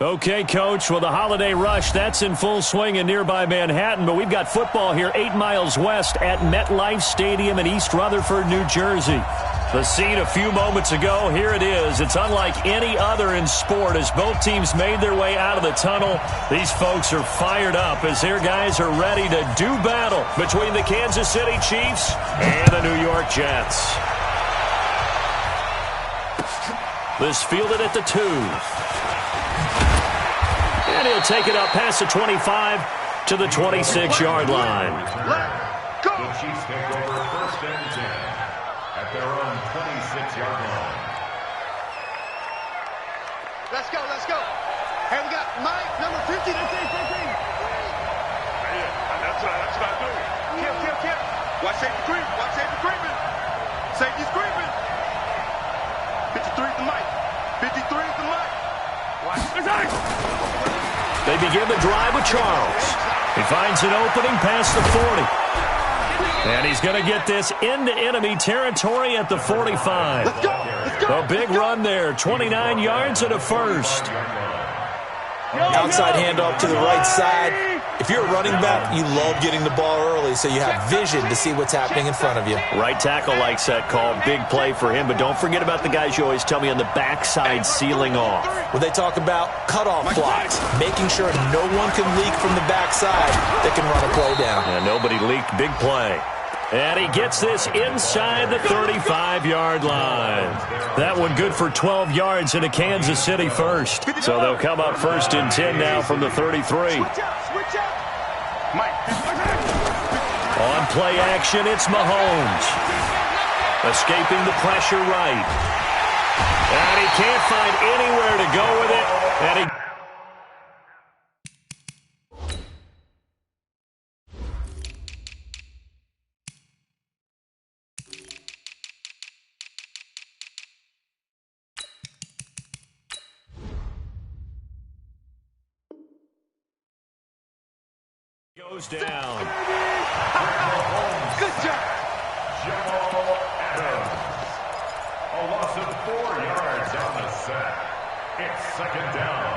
Okay, Coach, well, the holiday rush, that's in full swing in nearby Manhattan, but we've got football here 8 miles west at MetLife Stadium in East Rutherford, New Jersey. The scene a few moments ago, here it is. It's unlike any other in sport as both teams made their way out of the tunnel. These folks are fired up as their guys are ready to do battle between the Kansas City Chiefs and the New York Jets. This fielded at the 2. And he'll take it up past the 25 to the 26-yard line. Go. The Chiefs take over 1st and 10 at their own 26-yard line. Let's go, let's go. Hey, we got Mike, number 50. That's it, 15. That's what I do. Kill. Watch safety creeping. Watch safety creeping. Safety's creeping. 53 is the Mike. 53 is the Mike. Watch. They begin the drive with Charles. He finds an opening past the 40. And he's going to get this into enemy territory at the 45. Let's go. A big run there, 29 yards and a first. Outside handoff to the right side. If you're a running back, you love getting the ball early so you have vision to see what's happening in front of you. Right tackle likes that call. Big play for him, but don't forget about the guys you always tell me on the backside sealing off. When they talk about cutoff blocks, making sure no one can leak from the backside that can run a play down. And nobody leaked. Big play. And he gets this inside the 35-yard line. That one good for 12 yards into Kansas City first. So they'll come up 1st and 10 now from the 33. On play action, it's Mahomes. Escaping the pressure right. And he can't find anywhere to go with it. And he goes down. Good job. A loss of 4 yards on the sack. It's 2nd down.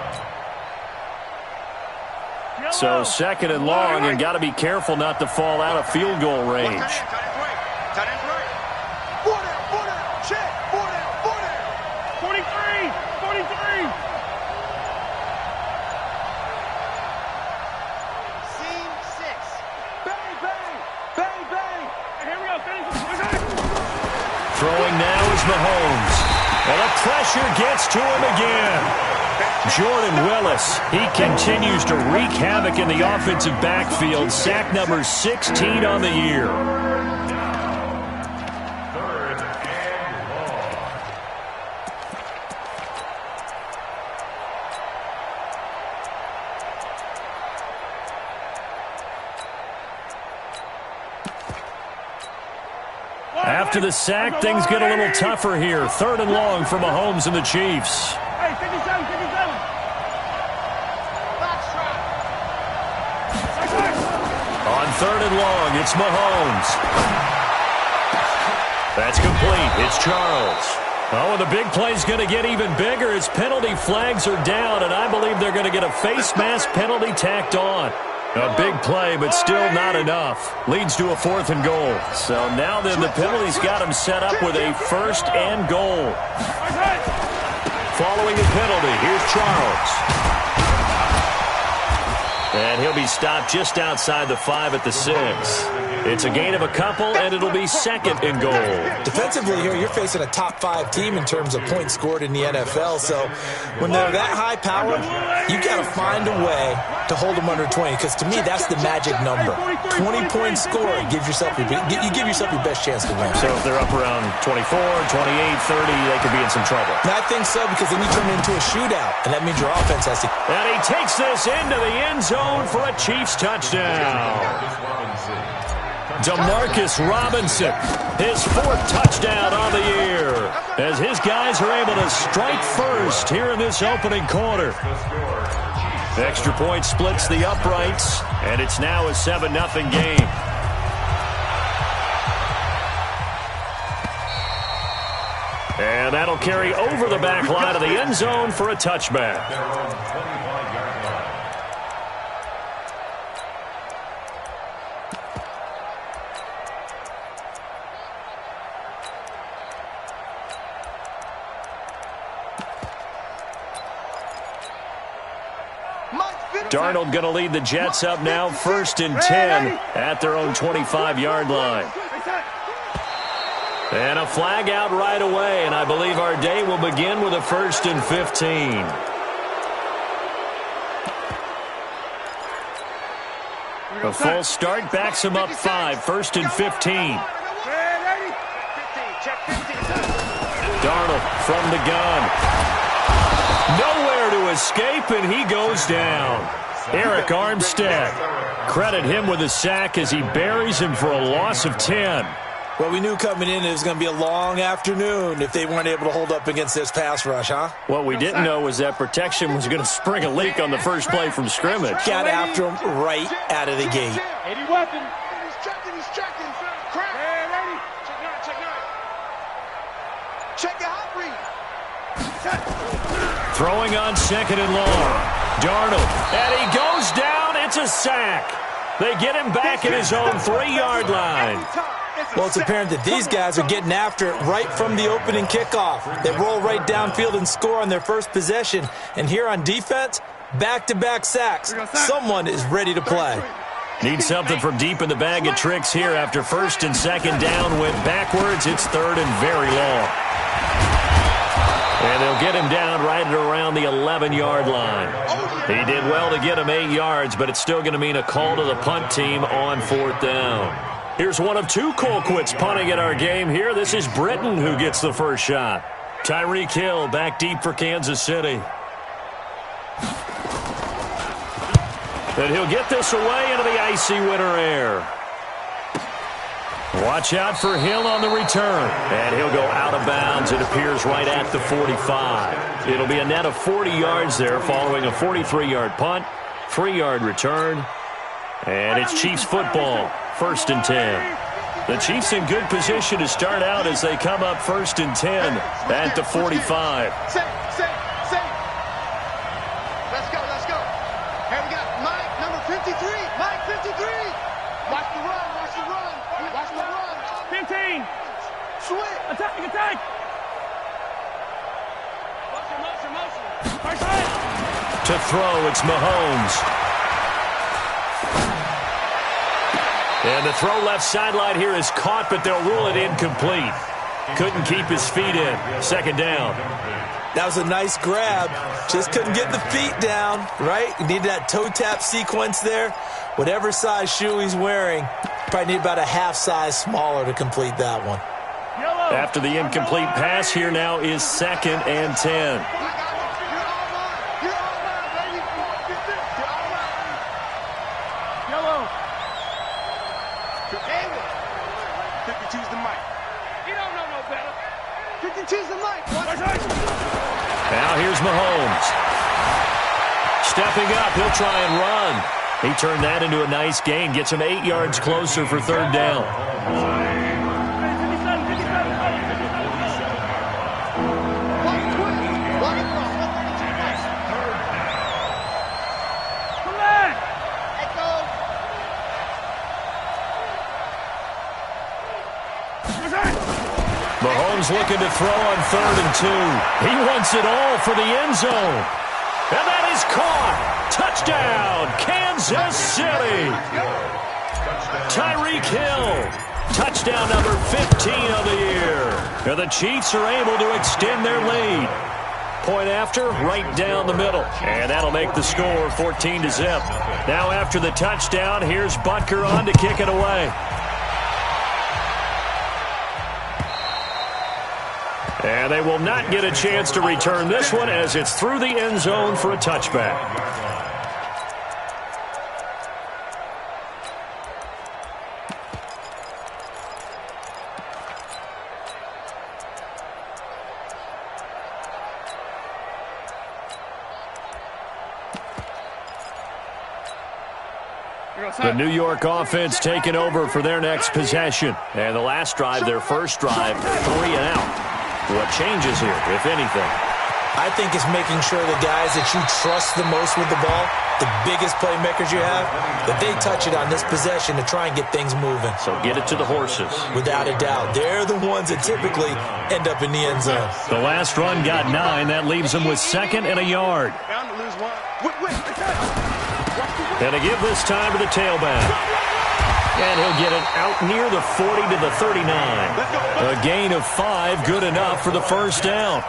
So 2nd and long, and got to be careful not to fall out of field goal range. Tight end's right. 4 down. Check. 4 down. 43. Scene 6. Bang. Here we go. Throwing now is Mahomes. And the pressure gets to him again. Jordan Willis, he continues to wreak havoc in the offensive backfield. Sack number 16 on the year. 3rd and long. After the sack, things get a little tougher here. 3rd and long for Mahomes and the Chiefs. Hey, 57. On 3rd and long, it's Mahomes. That's complete. It's Charles. Oh, and the big play's going to get even bigger as penalty flags are down, and I believe they're going to get a face mask penalty tacked on. A big play, but still not enough. Leads to a 4th and goal. So now then the penalty's got him set up with a 1st and goal. Following the penalty, here's Charles. And he'll be stopped just outside the 5 at the 6. It's a gain of a couple, and it'll be 2nd and goal. Defensively here, you're facing a top 5 team in terms of points scored in the NFL. So when they're that high powered, you got to find a way to hold them under 20. Because to me, that's the magic number. 20-point score gives yourself you give yourself your best chance to win. So if they're up around 24, 28, 30, they could be in some trouble. And I think so, because then you turn it into a shootout, and that means your offense has to. And he takes this into the end zone for a Chiefs touchdown. Demarcus Robinson, his 4th touchdown on the year, as his guys are able to strike first here in this opening quarter. Extra point splits the uprights, and it's now a 7-0 game. And And that'll carry over the back line of the end zone for a touchback. Their own 25-yard line. Darnold going to lead the Jets up now, 1st and 10 at their own 25-yard line. And a flag out right away, and I believe our day will begin with a 1st and 15. A full start backs him up 5, 1st and 15. Darnold from the gun. Nowhere to escape, and he goes down. Eric Armstead. Credit him with a sack as he buries him for a loss of 10. Well, we knew coming in it was going to be a long afternoon if they weren't able to hold up against this pass rush, huh? What we didn't know was that protection was going to spring a leak on the first play from scrimmage. Got after him right out of the gate. 80 weapon. He's checking. Crack. Ready. Check your hot read. Throwing on 2nd and long. Darnold. And he goes down. It's a sack. They get him back at his own 3-yard line. Well, it's apparent that these guys are getting after it right from the opening kickoff. They roll right downfield and score on their first possession. And here on defense, back-to-back sacks. Someone is ready to play. Need something from deep in the bag of tricks here after 1st and 2nd down went backwards. It's 3rd and very long. And they'll get him down right at around the 11-yard line. He did well to get him 8 yards, but it's still going to mean a call to the punt team on 4th down. Here's one of 2 Colquitts punting at our game here. This is Britton who gets the first shot. Tyreek Hill back deep for Kansas City. And he'll get this away into the icy winter air. Watch out for Hill on the return. And he'll go out of bounds. It appears right at the 45. It'll be a net of 40 yards there following a 43-yard punt, 3-yard return. And it's Chiefs football, 1st and 10. The Chiefs in good position to start out as they come up 1st and 10 at the 45. Let's go. Here we got Mike, number 53. Mike, 53. Watch the run. 15. Switch. Attack. Motion. To throw, it's Mahomes. And the throw left sideline here is caught, but they'll rule it incomplete. Couldn't keep his feet in. 2nd down. That was a nice grab. Just couldn't get the feet down, right? You need that toe tap sequence there. Whatever size shoe he's wearing, probably need about a half size smaller to complete that one. After the incomplete pass, here now is 2nd and 10. Now here's Mahomes. Stepping up, he'll try and run. He turned that into a nice gain, gets him 8 yards closer for 3rd down. Mahomes looking to throw on 3rd and 2. He wants it all for the end zone. And that is caught. Touchdown, Kansas City. Tyreek Hill. Touchdown number 15 of the year. And the Chiefs are able to extend their lead. Point after, right down the middle. And that'll make the score 14-0. Now after the touchdown, here's Butker on to kick it away. And they will not get a chance to return this one as it's through the end zone for a touchback. The New York offense taking over for their next possession. And the last drive, their first drive, 3 and out. What changes here, if anything? I think it's making sure the guys that you trust the most with the ball, the biggest playmakers you have, that they touch it on this possession to try and get things moving. So get it to the horses. Without a doubt. They're the ones that typically end up in the end zone. The last run got 9. That leaves them with 2nd and a yard. And to give this time to the tailback. And he'll get it out near the 40 to the 39. A gain of 5, good enough for the first down.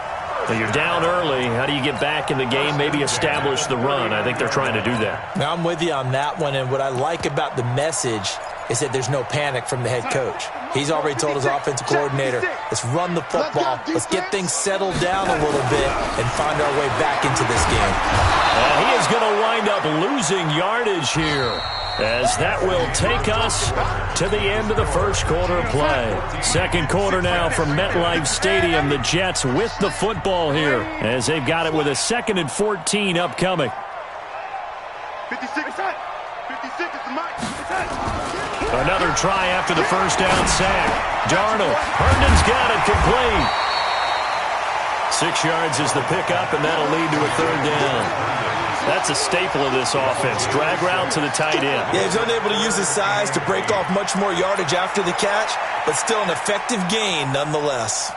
Well, you're down early. How do you get back in the game, maybe establish the run? I think they're trying to do that. Now, I'm with you on that one, and what I like about the message is that there's no panic from the head coach. He's already told his offensive coordinator, let's run the football, let's get things settled down a little bit and find our way back into this game. And he is going to wind up losing yardage here, as that will take us to the end of the first quarter of play. Second quarter now from MetLife Stadium. The Jets with the football here, as they've got it with a 2nd and 14 upcoming. 56 is the mic. Another try after the first down sack. Darnold. Herndon's got it complete. 6 yards is the pickup, and that'll lead to a 3rd down. That's a staple of this offense. Drag route to the tight end. Yeah, he's unable to use his size to break off much more yardage after the catch, but still an effective gain nonetheless.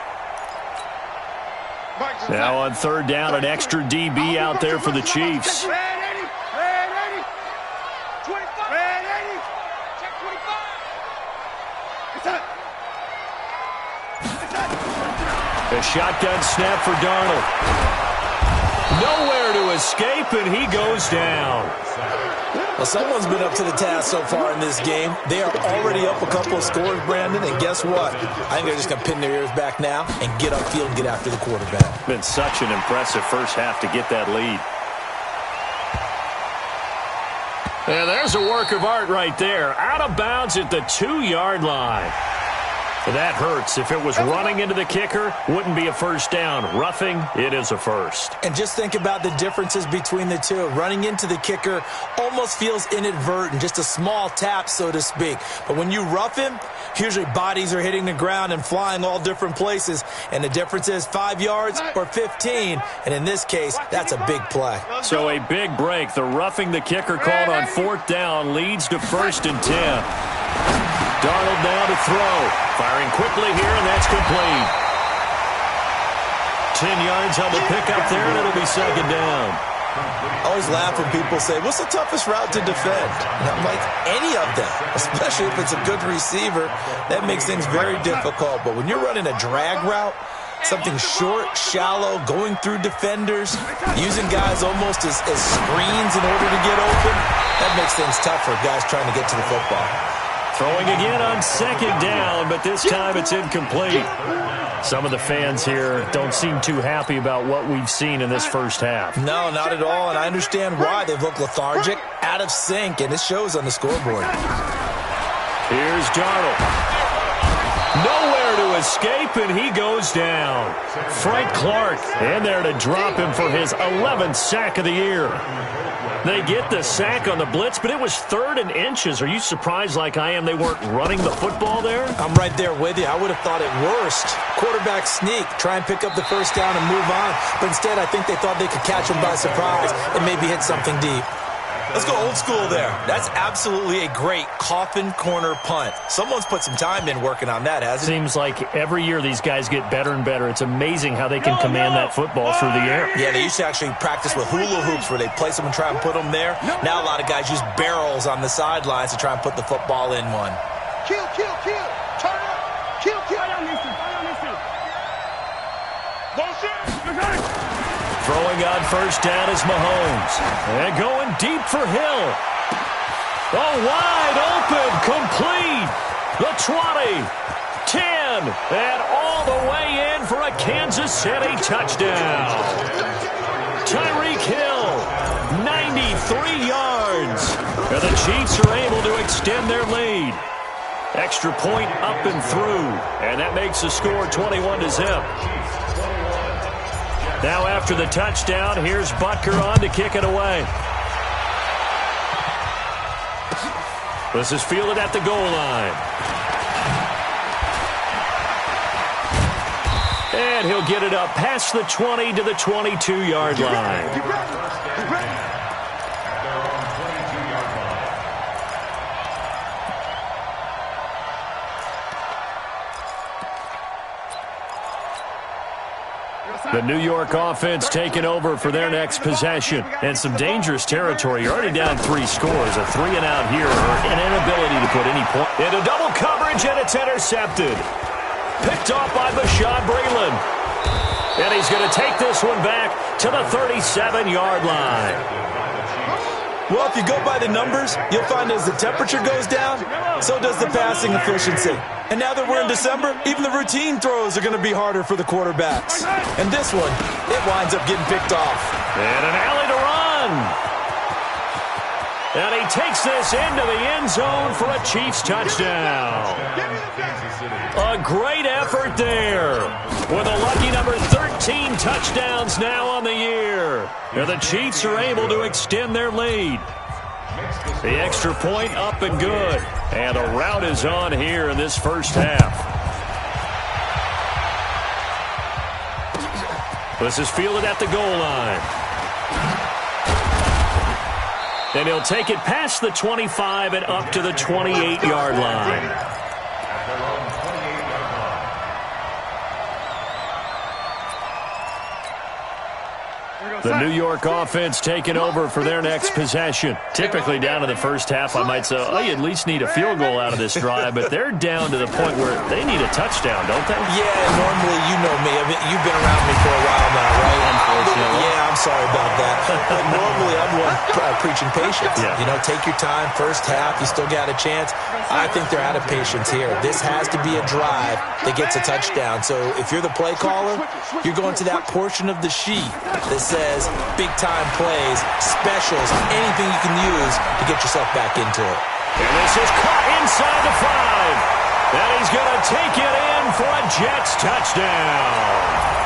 Now on 3rd down, an extra DB out there for the Chiefs. A shotgun snap for Darnold. Nowhere to escape, and he goes down. Well, someone's been up to the task so far in this game. They are already up a couple of scores, Brandon, and guess what? I think they're just going to pin their ears back now and get upfield and get after the quarterback. Been such an impressive first half to get that lead. And there's a work of art right there. Out of bounds at the 2-yard line. That hurts. If it was running into the kicker, wouldn't be a first down. Roughing, it is a first. And just think about the differences between the two. Running into the kicker almost feels inadvertent, just a small tap, so to speak. But when you rough him, usually bodies are hitting the ground and flying all different places. And the difference is 5 yards or 15. And in this case, that's a big play. So a big break. The roughing the kicker called on 4th down leads to 1st and 10. Darnold now to throw. Firing quickly here, and that's complete. 10 yards on the pickup there, and it'll be 2nd down. I always laugh when people say, what's the toughest route to defend? And I'm like, any of them, especially if it's a good receiver. That makes things very difficult. But when you're running a drag route, something short, shallow, going through defenders, using guys almost as screens in order to get open, that makes things tough for guys trying to get to the football. Throwing again on 2nd down, but this time it's incomplete. Some of the fans here don't seem too happy about what we've seen in this first half. No, not at all, and I understand why. They've looked lethargic, out of sync, and it shows on the scoreboard. Here's Darnold. Nowhere to escape, and he goes down. Frank Clark in there to drop him for his 11th sack of the year. They get the sack on the blitz, but it was 3rd and inches. Are you surprised like I am they weren't running the football there? I'm right there with you. I would have thought at worst, quarterback sneak, try and pick up the first down and move on. But instead, I think they thought they could catch him by surprise and maybe hit something deep. Let's go old school there. That's absolutely a great coffin corner punt. Someone's put some time in working on that, hasn't it? Seems like every year these guys get better and better. It's amazing how they can command that football through the air. Yeah, they used to actually practice with hula hoops where they place them and try and put them there. Now a lot of guys use barrels on the sidelines to try and put the football in one. Kill. Turn up. Kill. I don't listen. Throwing on first down is Mahomes. And going deep for Hill. Oh, wide open, complete. The 20, 10, and all the way in for a Kansas City touchdown. Tyreek Hill, 93 yards. And the Chiefs are able to extend their lead. Extra point up and through. And that makes the score 21-0. Now after the touchdown, here's Butker on to kick it away. This is fielded at the goal line. And he'll get it up past the 20 to the 22-yard line. The New York offense taking over for their next possession. And some dangerous territory. You're already down 3 scores. A 3-and-out here, or an inability to put any point. Into double coverage, and it's intercepted. Picked off by Bashaud Breeland. And he's going to take this one back to the 37-yard line. Well, if you go by the numbers, you'll find as the temperature goes down, so does the passing efficiency. And now that we're in December, even the routine throws are going to be harder for the quarterbacks. And this one, it winds up getting picked off. And an alley to run. And he takes this into the end zone for a Chiefs touchdown. A great effort there. With a lucky number 13 touchdowns now on the year. And the Chiefs are able to extend their lead. The extra point up and good. And a rout is on here in this first half. This is fielded at the goal line. And he'll take it past the 25 and up to the 28-yard line. The New York offense taking over for their next possession. Typically down to the first half, I might say, oh, you at least need a field goal out of this drive, but they're down to the point where they need a touchdown, don't they? Yeah, normally, you know me. I mean, you've been around me for a while now, right? Unfortunately. Yeah, I'm sorry about that. But normally, I'm one preaching patience. Yeah. You know, take your time. First half, you still got a chance. I think they're out of patience here. This has to be a drive that gets a touchdown. So if you're the play caller, you're going to that portion of the sheet that says big-time plays, specials, anything you can use to get yourself back into it. And this is caught inside the 5. And he's going to take it in for a Jets touchdown.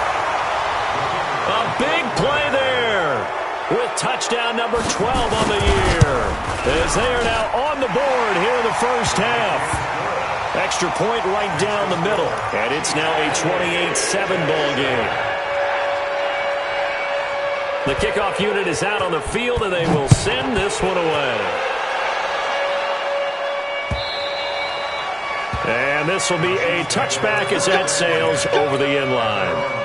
A big play there with touchdown number 12 on the year. As they are now on the board here in the first half. Extra point right down the middle. And it's now a 28-7 ball game. The kickoff unit is out on the field, and they will send this one away. And this will be a touchback as that sails over the end line.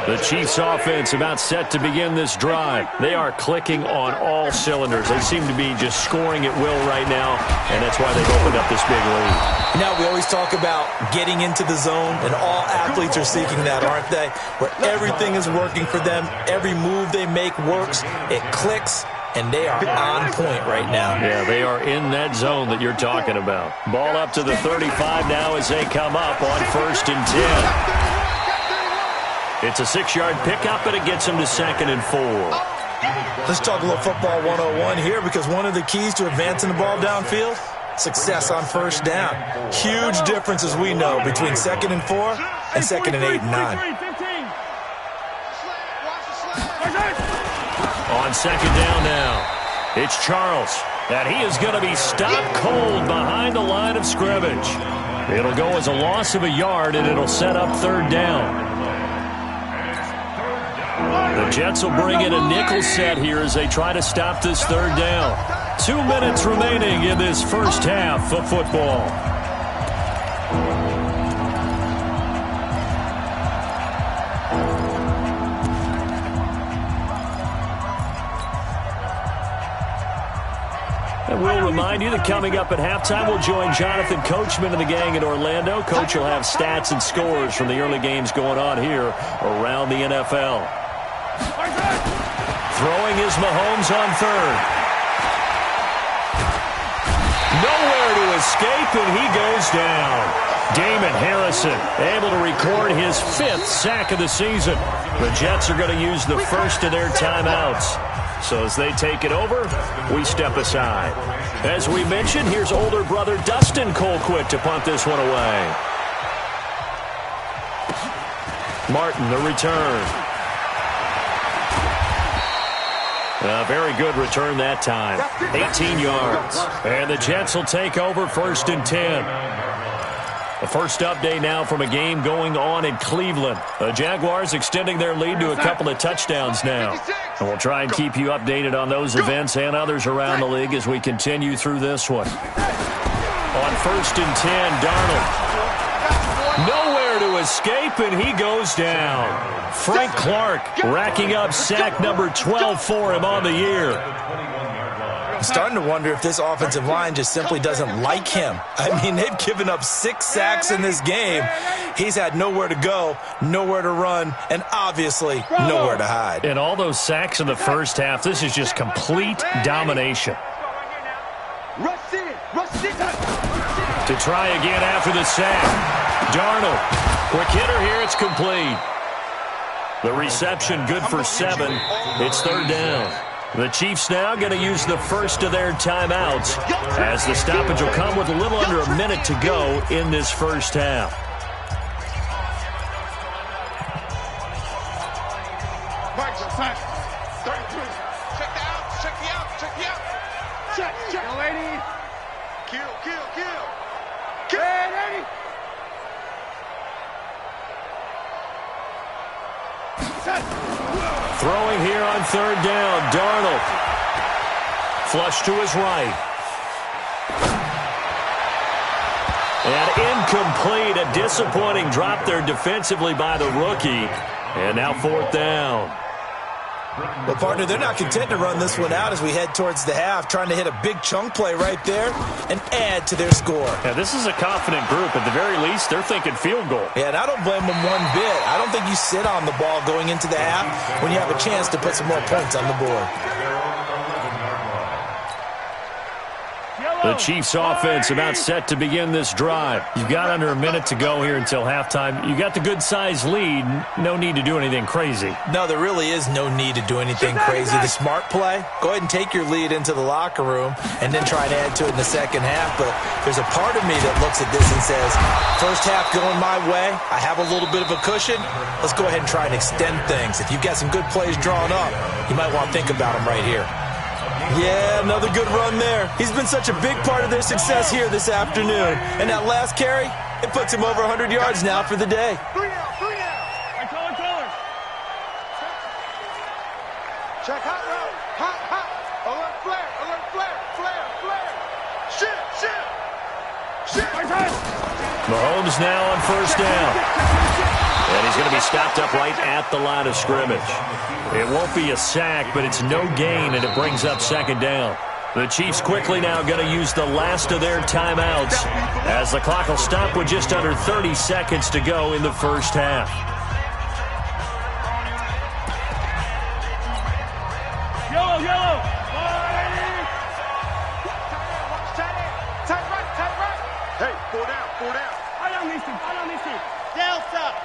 The Chiefs offense about set to begin this drive. They are clicking on all cylinders. They seem to be just scoring at will right now, and that's why they've opened up this big lead. Now, we always talk about getting into the zone, and all athletes are seeking that, aren't they? Where everything is working for them. Every move they make works. It clicks, and they are on point right now. Yeah, they are in that zone that you're talking about. Ball up to the 35 now as they come up on 1st and 10. It's a 6-yard pickup, and it gets them to 2nd and 4. Let's talk a little football 101 here, because one of the keys to advancing the ball downfield, success on first down. Huge difference, as we know, between 2nd and 4 and 2nd and 8 and 9. On 2nd down now, it's Charles. And he is going to be stopped cold behind the line of scrimmage. It'll go as a loss of a yard, and it'll set up 3rd down. The Jets will bring in a nickel set here as they try to stop this 3rd down. 2 minutes remaining in this first half of football. And we'll remind you that coming up at halftime, we'll join Jonathan Coachman and the gang in Orlando. Coach will have stats and scores from the early games going on here around the NFL. Throwing is Mahomes on 3rd. Nowhere to escape, and he goes down. Damon Harrison able to record his 5th sack of the season. The Jets are going to use the first of their timeouts. So as they take it over, we step aside. As we mentioned, here's older brother Dustin Colquitt to punt this one away. Martin, the return. A very good return that time. 18 yards. And the Jets will take over 1st and 10. The first update now from a game going on in Cleveland. The Jaguars extending their lead to a couple of touchdowns now. And we'll try and keep you updated on those events and others around the league as we continue through this one. On 1st and 10, Darnold. Nowhere to escape, and he goes down. Frank Clark racking up sack number 12 for him on the year. I'm starting to wonder if this offensive line just simply doesn't like him. I mean, they've given up 6 sacks in this game. He's had nowhere to go, nowhere to run, and obviously nowhere to hide. And all those sacks in the first half, this is just complete domination. To try again after the sack. Darnold, quick hitter here, it's complete. The reception good for 7. It's 3rd down. The Chiefs now going to use the first of their timeouts as the stoppage will come with a little under a minute to go in this first half. Check, lady. Kill. Ready. Throwing here on 3rd down, Darnold. Flush to his right. And incomplete, a disappointing drop there defensively by the rookie. And now 4th down. Well, partner, they're not content to run this one out as we head towards the half, trying to hit a big chunk play right there and add to their score. Yeah, this is a confident group. At the very least, they're thinking field goal. Yeah, and I don't blame them one bit. I don't think you sit on the ball going into the half when you have a chance to put some more points on the board. The Chiefs offense about set to begin this drive. You've got under a minute to go here until halftime. You got the good-sized lead. No need to do anything crazy. No, there really is no need to do anything crazy. The smart play, go ahead and take your lead into the locker room and then try to add to it in the second half. But there's a part of me that looks at this and says, first half going my way, I have a little bit of a cushion. Let's go ahead and try and extend things. If you've got some good plays drawn up, you might want to think about them right here. Yeah, another good run there. He's been such a big part of their success here this afternoon. And that last carry, it puts him over 100 yards now for the day. 3 out. I call it. Check hot route. Hot. Alert flare. Shit. Mahomes now on 1st down. And he's going to be stopped up right at the line of scrimmage. It won't be a sack, but it's no gain, and it brings up 2nd down. The Chiefs quickly now going to use the last of their timeouts as the clock will stop with just under 30 seconds to go in the first half. Yellow. Tight right. Hey, 4 down. I don't need to. Delta.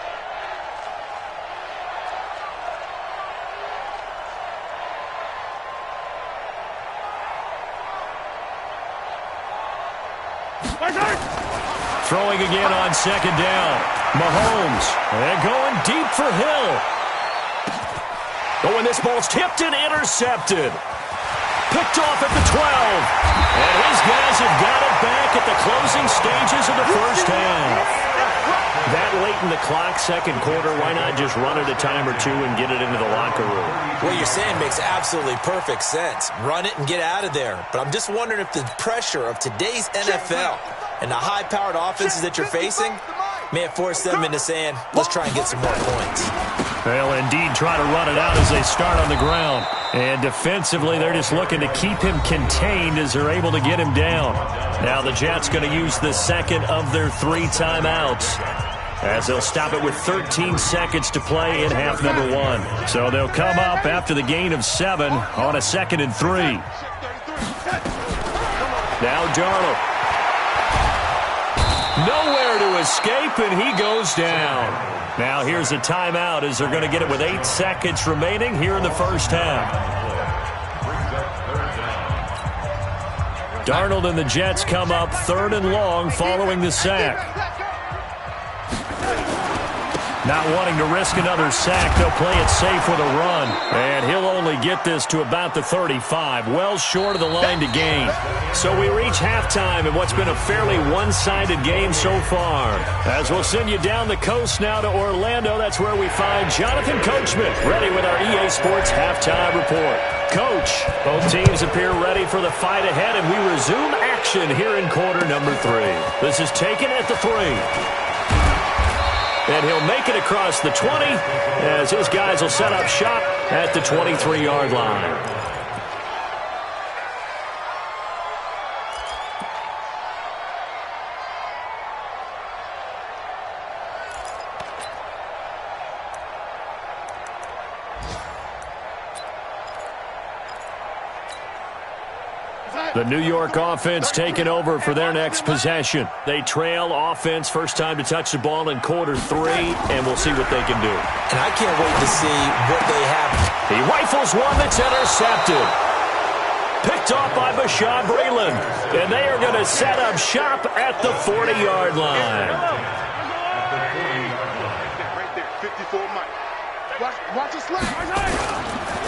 Throwing again on 2nd down. Mahomes. And going deep for Hill. Oh, and this ball's tipped and intercepted. Picked off at the 12. And his guys have got it back at the closing stages of the first half. That late in the clock, 2nd quarter, why not just run it a time or two and get it into the locker room? What you're saying makes absolutely perfect sense. Run it and get out of there. But I'm just wondering if the pressure of today's NFL and the high-powered offenses that you're facing may have forced them into saying, let's try and get some more points. They'll indeed try to run it out as they start on the ground. And defensively, they're just looking to keep him contained as they're able to get him down. Now the Jets going to use the 2nd of their 3 timeouts as they'll stop it with 13 seconds to play in half number 1. So they'll come up after the gain of 7 on a 2nd and 3. Now Darnold. Nowhere to escape, and he goes down. Now here's a timeout as they're going to get it with 8 seconds remaining here in the first half. Darnold and the Jets come up 3rd and long following the sack. Not wanting to risk another sack, they'll play it safe with a run. And he'll only get this to about the 35, well short of the line to gain. So we reach halftime in what's been a fairly one-sided game so far. As we'll send you down the coast now to Orlando, that's where we find Jonathan Coachman, ready with our EA Sports Halftime Report. Coach, both teams appear ready for the fight ahead, and we resume action here in quarter number 3. This is taken at the 3. And he'll make it across the 20 as his guys will set up shop at the 23-yard line. The New York offense taking over for their next possession. They trail offense, first time to touch the ball in quarter 3, and we'll see what they can do. And I can't wait to see what they have. He rifles one that's intercepted. Picked off by Bashaud Breeland. And they are going to set up shop at the 40-yard line. Right there, 54 Mike. Watch it slide.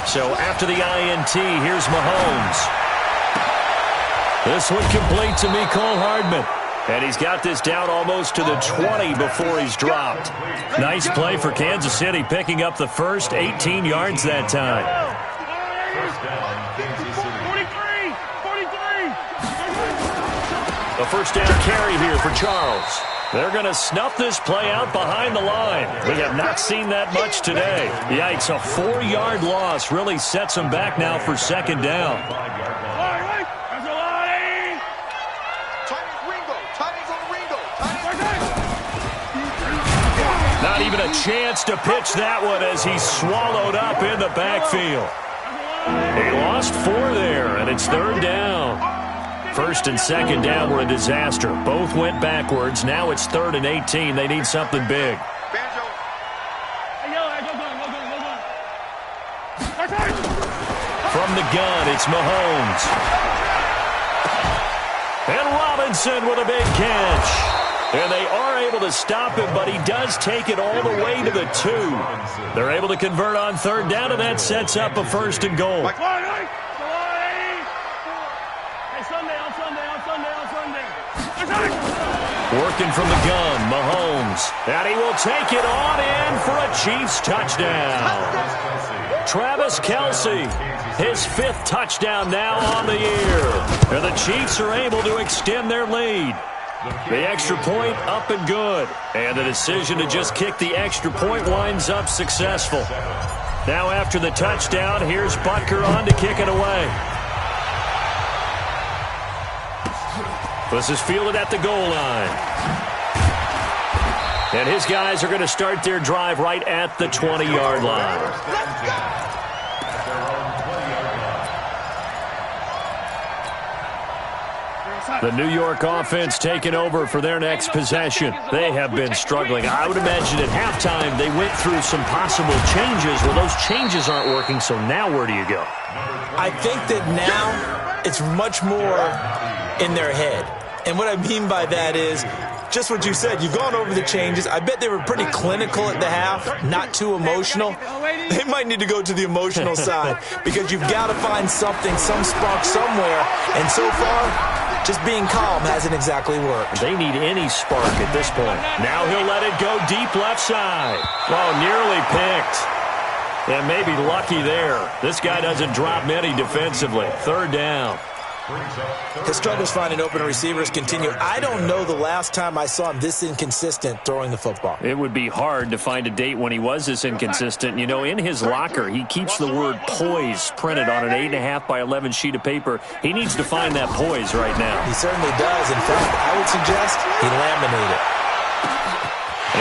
So after the INT, here's Mahomes. This one complete to Mecole Hardman. And he's got this down almost to the 20 before he's dropped. Nice play for Kansas City, picking up the first 18 yards that time. First down, Kansas City. 43. A first down carry here for Charles. They're going to snuff this play out behind the line. We have not seen that much today. Yikes, a 4-yard loss really sets them back now for second down. Not even a chance to pitch that one as he's swallowed up in the backfield. He lost 4 there, and it's third down. First and second down were a disaster. Both went backwards. Now it's 3rd and 18. They need something big. From the gun, it's Mahomes. And Robinson with a big catch. And they are able to stop him, but he does take it all the way to the 2. They're able to convert on third down, and that sets up a first and goal. Working from the gun, Mahomes. And he will take it on in for a Chiefs touchdown. Travis Kelce, his 5th touchdown now on the year. And the Chiefs are able to extend their lead. The extra point up and good. And the decision to just kick the extra point winds up successful. Now after the touchdown, here's Butker on to kick it away. This is fielded at the goal line. And his guys are going to start their drive right at the 20-yard line. The New York offense taking over for their next possession. They have been struggling. I would imagine at halftime they went through some possible changes. Well, those changes aren't working, so now where do you go? I think that now it's much more in their head. And what I mean by that is just what you said. You've gone over the changes. I bet they were pretty clinical at the half, not too emotional. They might need to go to the emotional side because you've got to find something, some spark somewhere. And so far, just being calm hasn't exactly worked. They need any spark at this point. Now he'll let it go deep left side. Oh, nearly picked. And maybe lucky there. This guy doesn't drop many defensively. Third down. His struggles finding open receivers continue. I don't know the last time I saw him this inconsistent throwing the football. It would be hard to find a date when he was this inconsistent. You know, in his locker, he keeps the word poise printed on an 8.5 by 11 sheet of paper. He needs to find that poise right now. He certainly does. In fact, I would suggest he laminate it.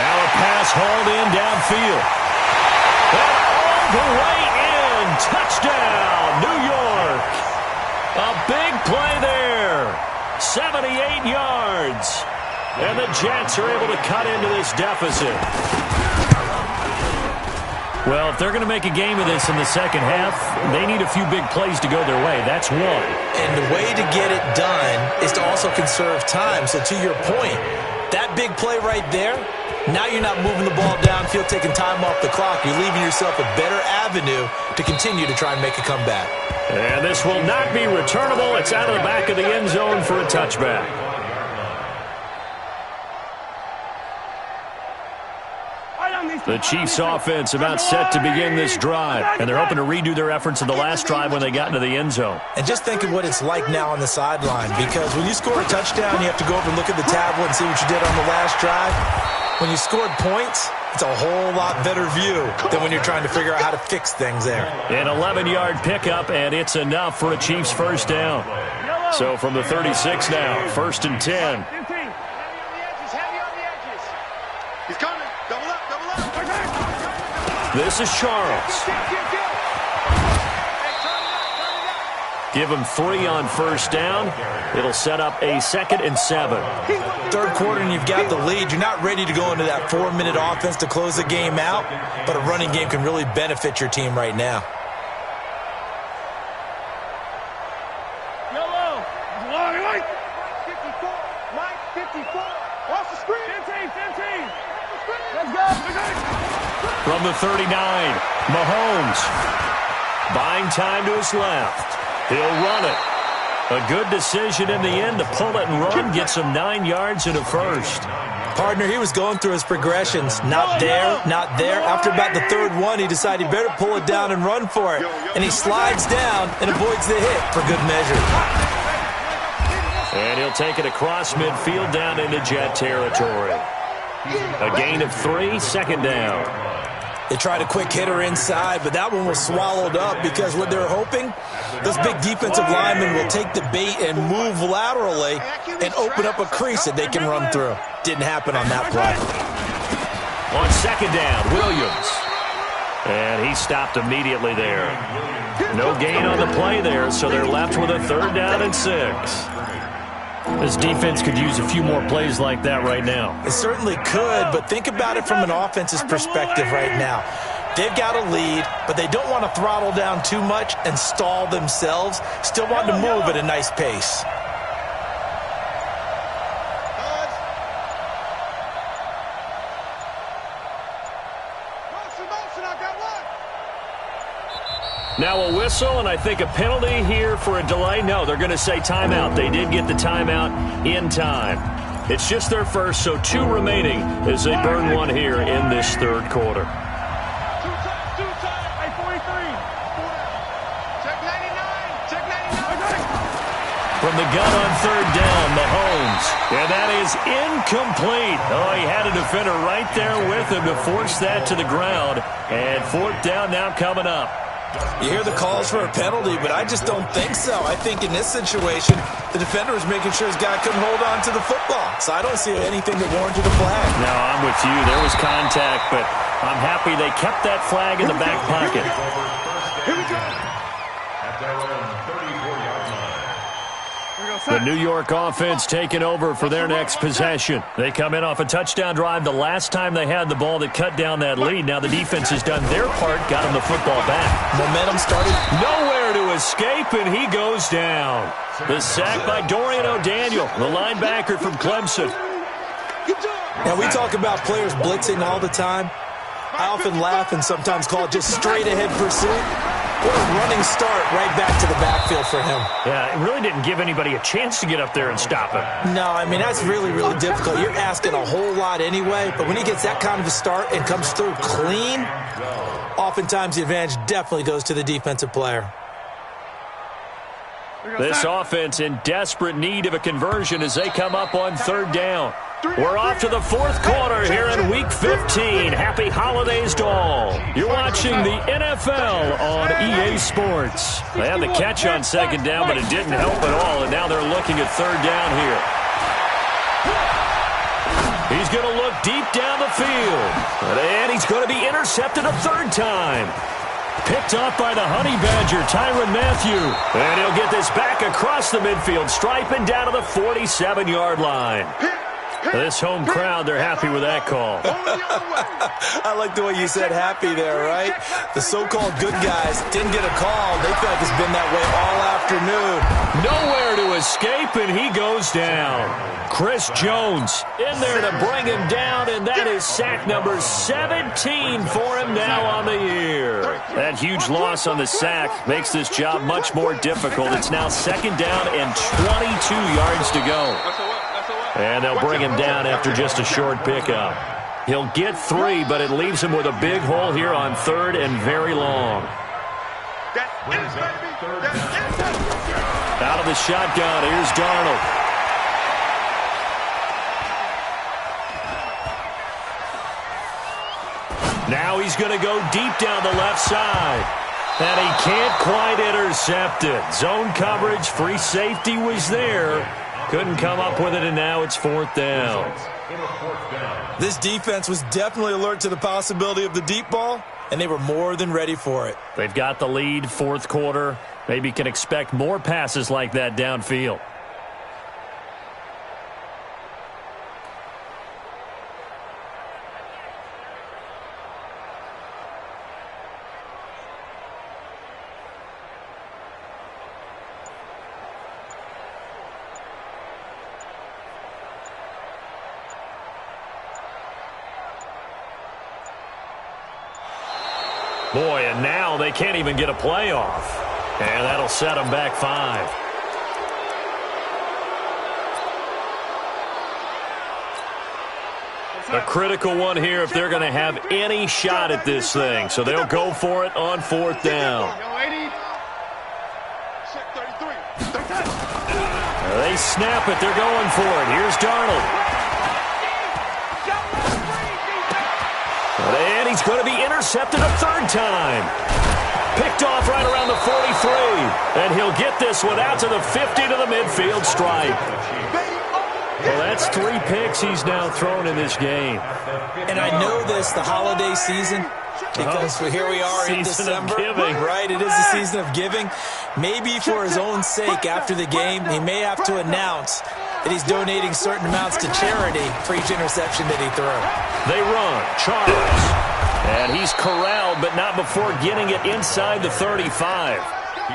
Now a pass hauled in downfield. And all the way in. Touchdown, New York. A big play there. 78 yards. And the Jets are able to cut into this deficit. Well, if they're going to make a game of this in the second half, they need a few big plays to go their way. That's one. And the way to get it done is to also conserve time. So to your point, That big play right there, now you're not moving the ball downfield, taking time off the clock. You're leaving yourself a better avenue to continue to try and make a comeback. And this will not be returnable. It's out of the back of the end zone for a touchback. The Chiefs offense about set to begin this drive, and they're hoping to redo their efforts in the last drive when they got into the end zone. And just think of what it's like now on the sideline, because when you score a touchdown, you have to go over and look at the tablet and see what you did on the last drive. When you scored points, it's a whole lot better view than when you're trying to figure out how to fix things there. An 11-yard pickup, and it's enough for a Chiefs first down. So from the 36 now, 1st and 10. He's coming. Double up, double up. This is Charles. Give him 3 on first down. It'll set up a 2nd and 7. Third quarter and you've got the lead. You're not ready to go into that 4-minute offense to close the game out, but a running game can really benefit your team right now. Yellow. Mike 54. Mike 54. Off the screen. 15. Let's go. From the 39, Mahomes. Buying time to his left. He'll run it. A good decision in the end to pull it and run, get some 9 yards and a first. Partner, he was going through his progressions. Not there, not there. After about the third one, he decided he better pull it down and run for it. And he slides down and avoids the hit for good measure. And he'll take it across midfield down into Jet territory. A gain of 3, 2nd down. They tried a quick hitter inside, but that one was swallowed up because what they're hoping, those big defensive linemen will take the bait and move laterally and open up a crease that they can run through. Didn't happen on that play. On 2nd down, Williams. And he stopped immediately there. No gain on the play there, so they're left with a 3rd down and 6. This defense could use a few more plays like that right now. It certainly could, but think about it from an offense's perspective right now. They've got a lead, but they don't want to throttle down too much and stall themselves. Still want to move at a nice pace. Now a whistle, and I think a penalty here for a delay. No, they're going to say timeout. They did get the timeout in time. It's just their first, so 2 remaining as they burn one here in this 3rd quarter. Two time. Hey, 43. Check 99. Check 99. From the gun on 3rd down, Mahomes. And that is incomplete. Oh, he had a defender right there with him to force that to the ground. And 4th down now coming up. You hear the calls for a penalty, but I just don't think so. I think in this situation, the defender was making sure his guy couldn't hold on to the football. So I don't see anything that warranted a flag. No, I'm with you. There was contact, but I'm happy they kept that flag in the back pocket. Here we go. At their own 34-yard line. The New York offense taking over for their next possession. They come in off a touchdown drive the last time they had the ball that cut down that lead. Now the defense has done their part, got them the football back. Momentum started. Nowhere to escape, and he goes down. The sack by Dorian O'Daniel, the linebacker from Clemson. Now, we talk about players blitzing all the time. I often laugh and sometimes call it just straight-ahead pursuit. What a running start right back to the backfield for him. Yeah, it really didn't give anybody a chance to get up there and stop him. No, I mean, that's really, really difficult. You're asking a whole lot anyway, but when he gets that kind of a start and comes through clean, oftentimes the advantage definitely goes to the defensive player. This offense in desperate need of a conversion as they come up on 3rd down. We're off to the 4th quarter here in Week 15. Happy holidays to all. You're watching the NFL on EA Sports. They had the catch on 2nd down, but it didn't help at all, and now they're looking at 3rd down here. He's going to look deep down the field, and he's going to be intercepted a 3rd time. Picked off by the Honey Badger, Tyrann Mathieu. And he'll get this back across the midfield stripe and down to the 47-yard line. This home crowd, they're happy with that call. I like the way you said happy there, right? The so-called good guys didn't get a call. They feel like it's been that way all afternoon. Nowhere to escape, and he goes down. Chris Jones in there to bring him down, and that is sack number 17 for him now on the year. That huge loss on the sack makes this job much more difficult. It's now 2nd down and 22 yards to go. And they'll bring him down after just a short pickup. He'll get 3, but it leaves him with a big hole here on 3rd and very long. Out of the shotgun, here's Darnold. Now he's going to go deep down the left side. And he can't quite intercept it. Zone coverage, free safety was there. Couldn't come up with it, and now it's 4th down. This defense was definitely alert to the possibility of the deep ball, and they were more than ready for it. They've got the lead, 4th quarter. Maybe can expect more passes like that downfield. Boy, and now they can't even get a play off. And that'll set them back 5. A critical one here if they're going to have any shot at this thing. So they'll go for it on 4th down. They snap it. They're going for it. Here's Darnold. And he's going to be intercepted a 3rd time. Picked off right around the 43. And he'll get this one out to the 50 to the midfield stripe. Well, that's 3 picks he's now thrown in this game. And I know this, the holiday season, because here we are in December. Right, it is the season of giving. Maybe for his own sake after the game, he may have to announce that he's donating certain amounts to charity for each interception that he threw. They run. Charles. And he's corralled, but not before getting it inside the 35.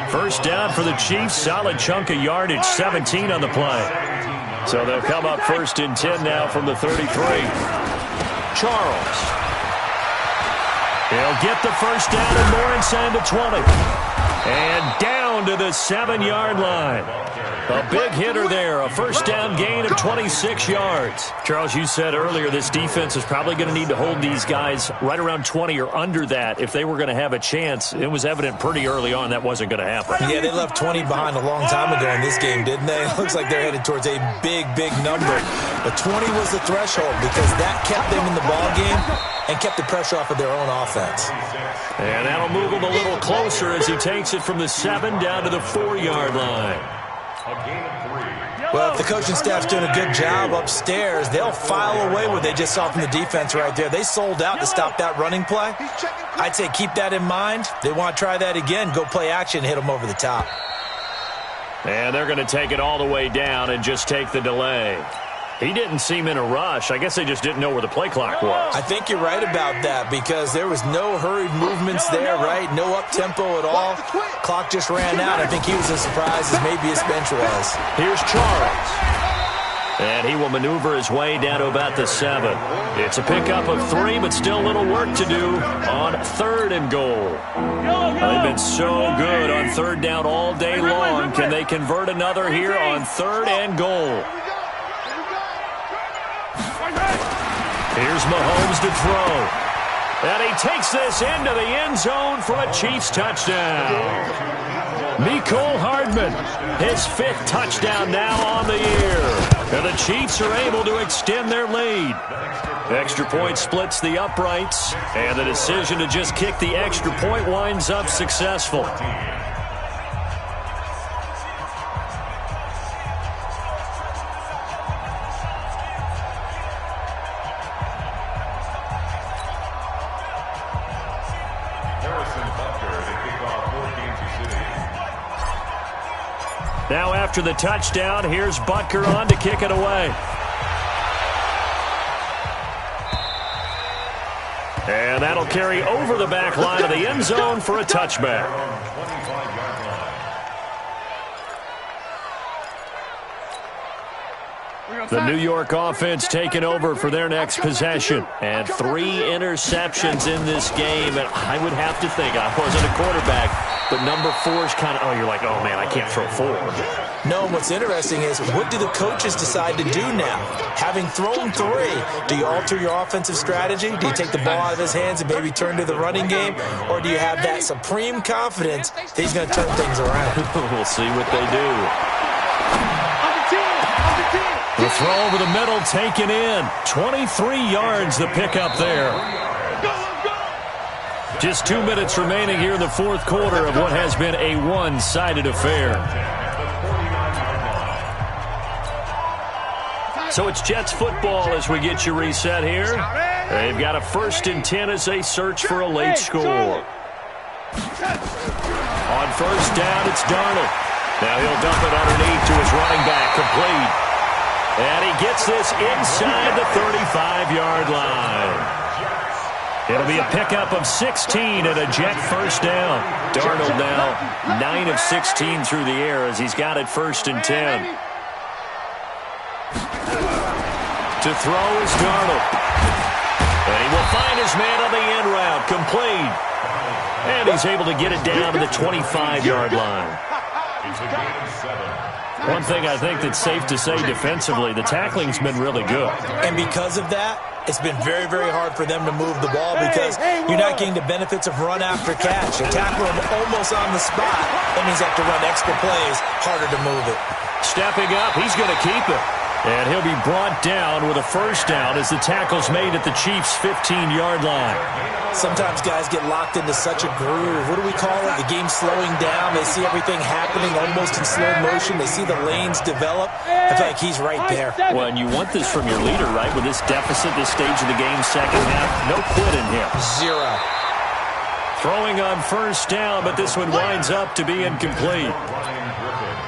1st down for the Chiefs. Solid chunk of yardage. 17 on the play. So they'll come up 1st and 10 now from the 33. Charles. He'll get the 1st down and more inside the 20. And down to the 7-yard line. A big hitter there. A 1st down gain of 26 yards. Charles, you said earlier this defense is probably going to need to hold these guys right around 20 or under that if they were going to have a chance. It was evident pretty early on that wasn't going to happen. Yeah, they left 20 behind a long time ago in this game, didn't they? It looks like they're headed towards a big, big number. But 20 was the threshold because that kept them in the ball game and kept the pressure off of their own offense. And that'll move him a little closer as he takes it from the 7 down to the 4-yard line. Well, if the coaching staff's doing a good job upstairs, they'll file away what they just saw from the defense right there. They sold out to stop that running play. I'd say keep that in mind. They want to try that again, go play action, hit them over the top. And they're going to take it all the way down and just take the delay. He didn't seem in a rush. I guess they just didn't know where the play clock was. I think you're right about that because there was no hurried movements there, right? No up-tempo at all. Clock just ran out. I think he was as surprised as maybe his bench was. Here's Charles. And he will maneuver his way down to about the 7. It's a pickup of 3, but still a little work to do on 3rd and goal. They've been so good on 3rd down all day long. Can they convert another here on 3rd and goal? Here's Mahomes to throw. And he takes this into the end zone for a Chiefs touchdown. Mecole Hardman, his 5th touchdown now on the year. And the Chiefs are able to extend their lead. Extra point splits the uprights, and the decision to just kick the extra point winds up successful. Now after the touchdown, here's Butker on to kick it away. And that'll carry over the back line of the end zone for a touchback. The New York offense taking over for their next possession. And 3 interceptions in this game. And I would have to think, I wasn't a quarterback, but number 4 is kind of, oh, you're like, oh, man, I can't throw 4. No, what's interesting is, what do the coaches decide to do now? Having thrown 3, do you alter your offensive strategy? Do you take the ball out of his hands and maybe turn to the running game? Or do you have that supreme confidence that he's going to turn things around? We'll see what they do. The throw over the middle taken in. 23 yards the pickup there. Just 2 minutes remaining here in the fourth quarter of what has been a one-sided affair. So it's Jets football as we get you reset here. They've got a 1st and 10 as they search for a late score. On 1st down, it's Darnold. Now he'll dump it underneath to his running back, complete. And he gets this inside the 35-yard line. It'll be a pickup of 16 and a Jet 1st down. Darnold now 9 of 16 through the air as he's got it 1st and 10. To throw is Darnold. And he will find his man on the end route, complete. And he's able to get it down to the 25-yard line. One thing I think that's safe to say defensively, the tackling's been really good. And because of that, it's been very, very hard for them to move the ball because you're not getting the benefits of run after catch. You tackle him almost on the spot. That means you have to run extra plays, harder to move it. Stepping up, he's going to keep it. And he'll be brought down with a 1st down as the tackle's made at the Chiefs' 15-yard line. Sometimes guys get locked into such a groove. What do we call it? The game's slowing down. They see everything happening almost in slow motion. They see the lanes develop. I feel like he's right there. Well, and you want this from your leader, right? With this deficit, this stage of the game, second half, no quit in him. 0. Throwing on 1st down, but this one winds up to be incomplete.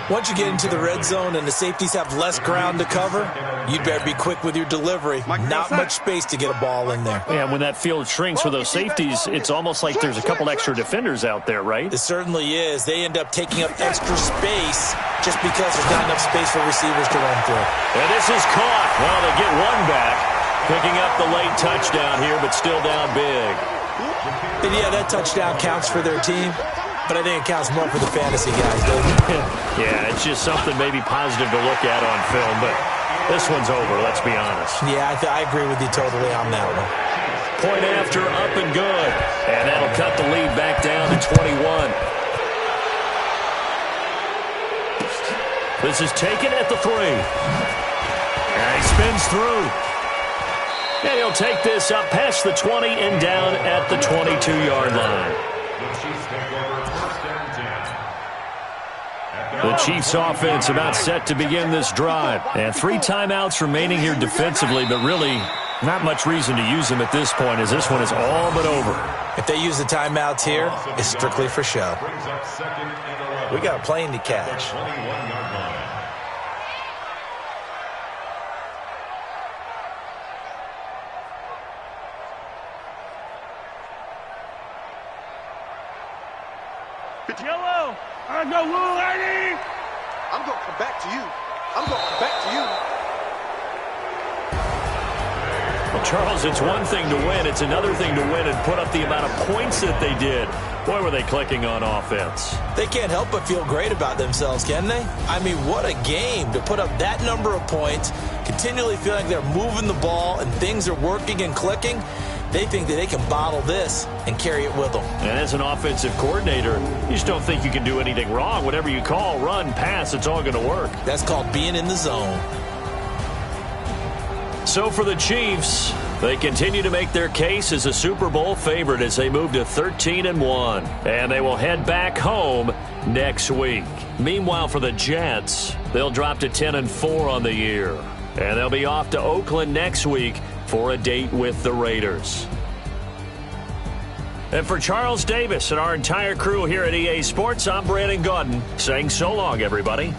Once you get into the red zone and the safeties have less ground to cover, you'd better be quick with your delivery. Not much space to get a ball in there. Yeah, when that field shrinks with those safeties, it's almost like there's a couple extra defenders out there, right? It certainly is. They end up taking up extra space just because there's not enough space for receivers to run through. And this is caught. Well, they get one back. Picking up the late touchdown here, but still down big. And yeah, that touchdown counts for their team. But I think it counts more for the fantasy guys, doesn't it? Yeah, it's just something maybe positive to look at on film, but this one's over, let's be honest. Yeah, I agree with you totally on that one. Point after, up and good. And that'll cut the lead back down to 21. This is taken at the 3. And he spins through. And he'll take this up past the 20 and down at the 22-yard line. The Chiefs offense about set to begin this drive. And 3 timeouts remaining here defensively, but really not much reason to use them at this point as this one is all but over. If they use the timeouts here, it's strictly for show. We got a plane to catch. Yellow, I go Will Lady. I'm going to come back to you. I'm going to come back to you. Well, Charles, it's one thing to win. It's another thing to win and put up the amount of points that they did. Boy, were they clicking on offense. They can't help but feel great about themselves, can they? I mean, what a game to put up that number of points, continually feeling they're moving the ball and things are working and clicking. They think that they can bottle this and carry it with them. And as an offensive coordinator, you just don't think you can do anything wrong. Whatever you call, run, pass, it's all going to work. That's called being in the zone. So for the Chiefs, they continue to make their case as a Super Bowl favorite as they move to 13-1. And they will head back home next week. Meanwhile, for the Jets, they'll drop to 10-4 on the year. And they'll be off to Oakland next week for a date with the Raiders. And for Charles Davis and our entire crew here at EA Sports, I'm Brandon Gaudin saying so long, everybody.